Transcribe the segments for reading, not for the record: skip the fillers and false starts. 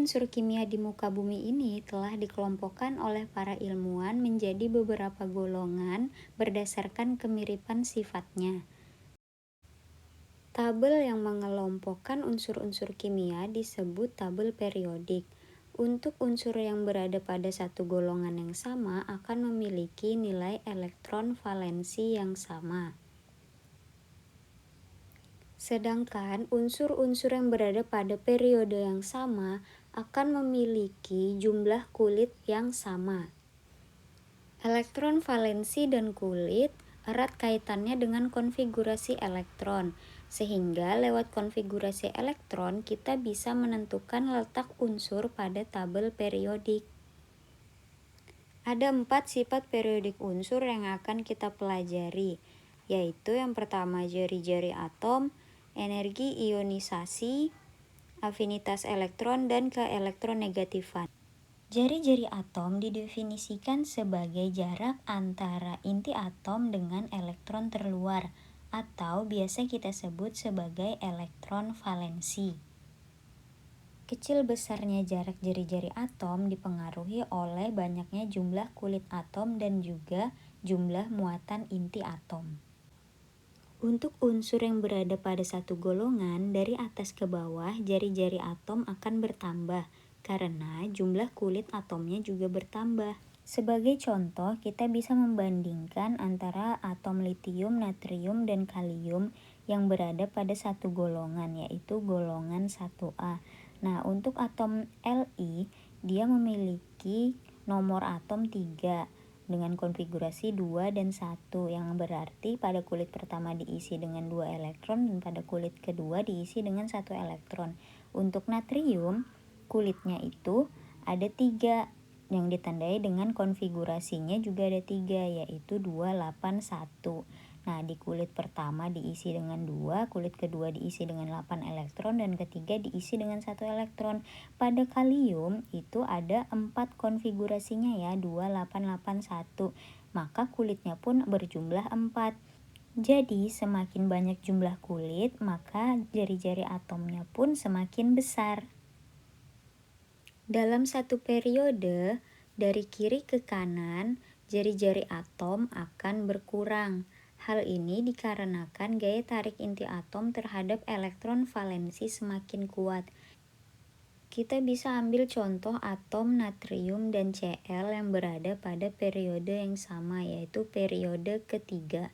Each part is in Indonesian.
unsur kimia di muka bumi ini telah dikelompokkan oleh para ilmuwan menjadi beberapa golongan berdasarkan kemiripan sifatnya. Tabel yang mengelompokkan unsur-unsur kimia disebut tabel periodik. Untuk unsur yang berada pada satu golongan yang sama akan memiliki nilai elektron valensi yang sama. Sedangkan unsur-unsur yang berada pada periode yang sama akan memiliki jumlah kulit yang sama. Elektron valensi dan kulit erat kaitannya dengan konfigurasi elektron, sehingga lewat konfigurasi elektron kita bisa menentukan letak unsur pada tabel periodik. Ada 4 sifat periodik unsur yang akan kita pelajari, yaitu yang pertama jari-jari atom, energi ionisasi, afinitas elektron, dan keelektronegatifan. Jari-jari atom didefinisikan sebagai jarak antara inti atom dengan elektron terluar, atau biasa kita sebut sebagai elektron valensi. Kecil besarnya jarak jari-jari atom dipengaruhi oleh banyaknya jumlah kulit atom dan juga jumlah muatan inti atom. Untuk unsur yang berada pada satu golongan, dari atas ke bawah jari-jari atom akan bertambah karena jumlah kulit atomnya juga bertambah. Sebagai contoh, kita bisa membandingkan antara atom litium, natrium, dan kalium yang berada pada satu golongan, yaitu golongan 1A. Nah, untuk atom Li, dia memiliki nomor atom 3 dengan konfigurasi 2 dan 1, yang berarti pada kulit pertama diisi dengan 2 elektron dan pada kulit kedua diisi dengan 1 elektron. Untuk natrium, kulitnya itu ada 3 yang ditandai dengan konfigurasinya juga ada 3, yaitu 281. Nah, di kulit pertama diisi dengan 2, kulit kedua diisi dengan 8 elektron, dan ketiga diisi dengan 1 elektron. Pada kalium itu ada 4 konfigurasinya ya, 2881. Maka kulitnya pun berjumlah 4. Jadi, semakin banyak jumlah kulit, maka jari-jari atomnya pun semakin besar. Dalam satu periode, dari kiri ke kanan, jari-jari atom akan berkurang. Hal ini dikarenakan gaya tarik inti atom terhadap elektron valensi semakin kuat. Kita bisa ambil contoh atom natrium dan Cl yang berada pada periode yang sama, yaitu periode ketiga.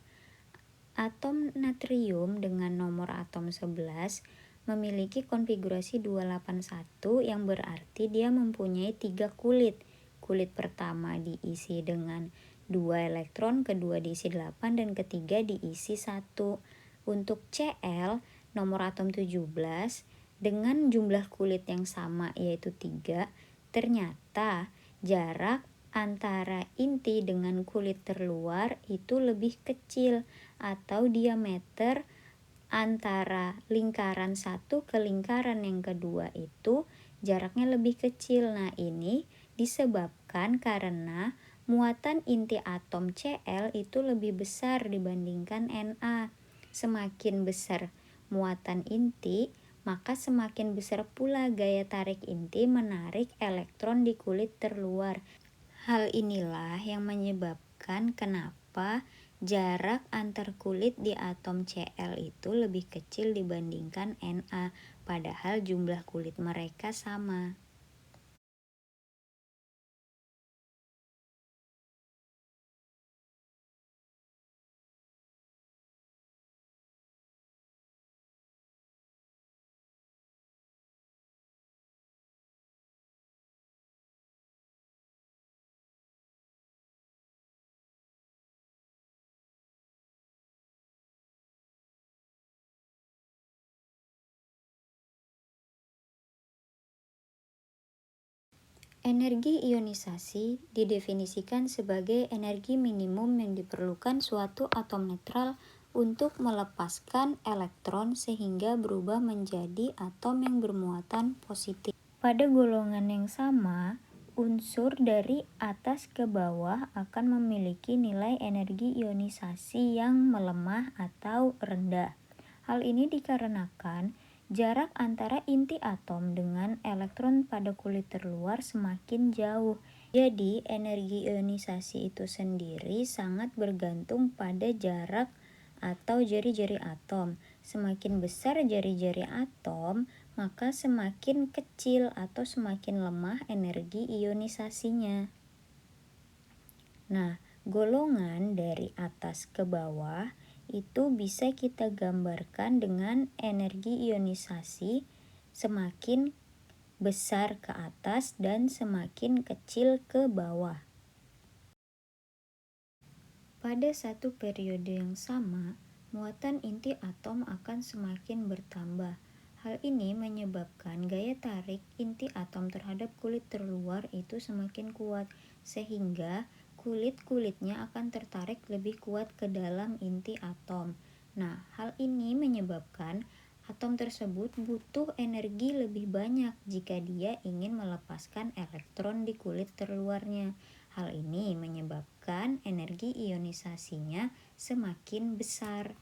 Atom natrium dengan nomor atom 11 memiliki konfigurasi 281 yang berarti dia mempunyai 3 kulit. Kulit pertama diisi dengan 2 elektron, kedua diisi 8, dan ketiga diisi 1. Untuk Cl, nomor atom 17 dengan jumlah kulit yang sama yaitu 3, ternyata jarak antara inti dengan kulit terluar itu lebih kecil, atau diameter antara lingkaran satu ke lingkaran yang kedua itu jaraknya lebih kecil. Nah, ini disebabkan karena muatan inti atom Cl itu lebih besar dibandingkan Na. Semakin besar muatan inti, maka semakin besar pula gaya tarik inti menarik elektron di kulit terluar. Hal inilah yang menyebabkan kenapa jarak antar kulit di atom Cl itu lebih kecil dibandingkan Na, padahal jumlah kulit mereka sama. Energi ionisasi didefinisikan sebagai energi minimum yang diperlukan suatu atom netral untuk melepaskan elektron sehingga berubah menjadi atom yang bermuatan positif. Pada golongan yang sama, unsur dari atas ke bawah akan memiliki nilai energi ionisasi yang melemah atau rendah. Hal ini dikarenakan jarak antara inti atom dengan elektron pada kulit terluar semakin jauh. Jadi, energi ionisasi itu sendiri sangat bergantung pada jarak atau jari-jari atom. Semakin besar jari-jari atom, maka semakin kecil atau semakin lemah energi ionisasinya. Nah, golongan dari atas ke bawah itu bisa kita gambarkan dengan energi ionisasi semakin besar ke atas dan semakin kecil ke bawah. Pada satu periode yang sama, muatan inti atom akan semakin bertambah. Hal ini menyebabkan gaya tarik inti atom terhadap kulit terluar itu semakin kuat, sehingga kulit-kulitnya akan tertarik lebih kuat ke dalam inti atom. Nah, hal ini menyebabkan atom tersebut butuh energi lebih banyak jika dia ingin melepaskan elektron di kulit terluarnya. Hal ini menyebabkan energi ionisasinya semakin besar.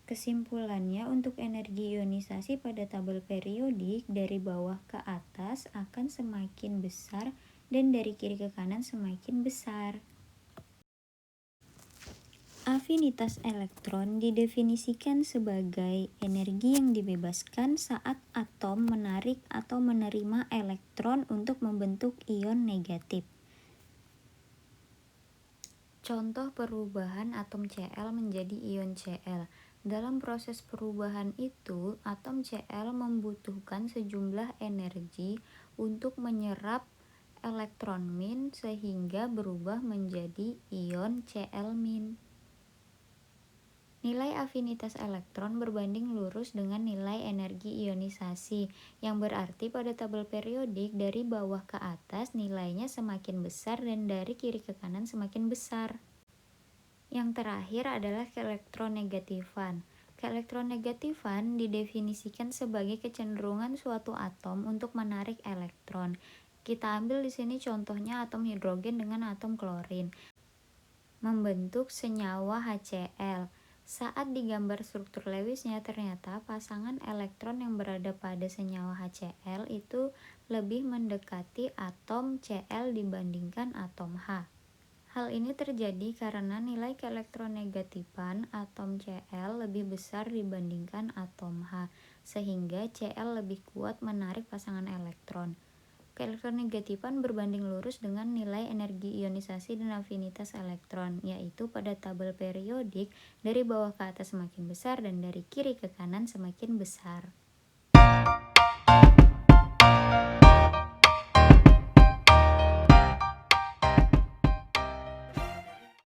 Kesimpulannya, untuk energi ionisasi pada tabel periodik dari bawah ke atas akan semakin besar dan dari kiri ke kanan semakin besar. Afinitas elektron didefinisikan sebagai energi yang dibebaskan saat atom menarik atau menerima elektron untuk membentuk ion negatif. Contoh perubahan atom Cl menjadi ion Cl. Dalam proses perubahan itu, atom Cl membutuhkan sejumlah energi untuk menyerap elektron min sehingga berubah menjadi ion Cl min. Nilai afinitas elektron berbanding lurus dengan nilai energi ionisasi, yang berarti pada tabel periodik dari bawah ke atas nilainya semakin besar dan dari kiri ke kanan semakin besar. Yang terakhir adalah keelektronegatifan. Keelektronegatifan didefinisikan sebagai kecenderungan suatu atom untuk menarik elektron. Kita ambil di sini contohnya atom hidrogen dengan atom klorin membentuk senyawa HCl. Saat digambar struktur Lewisnya, ternyata pasangan elektron yang berada pada senyawa HCl itu lebih mendekati atom Cl dibandingkan atom H. Hal ini terjadi karena nilai keelektronegatifan atom Cl lebih besar dibandingkan atom H, sehingga Cl lebih kuat menarik pasangan elektron. Keelektronegatifan berbanding lurus dengan nilai energi ionisasi dan afinitas elektron, yaitu pada tabel periodik dari bawah ke atas semakin besar dan dari kiri ke kanan semakin besar.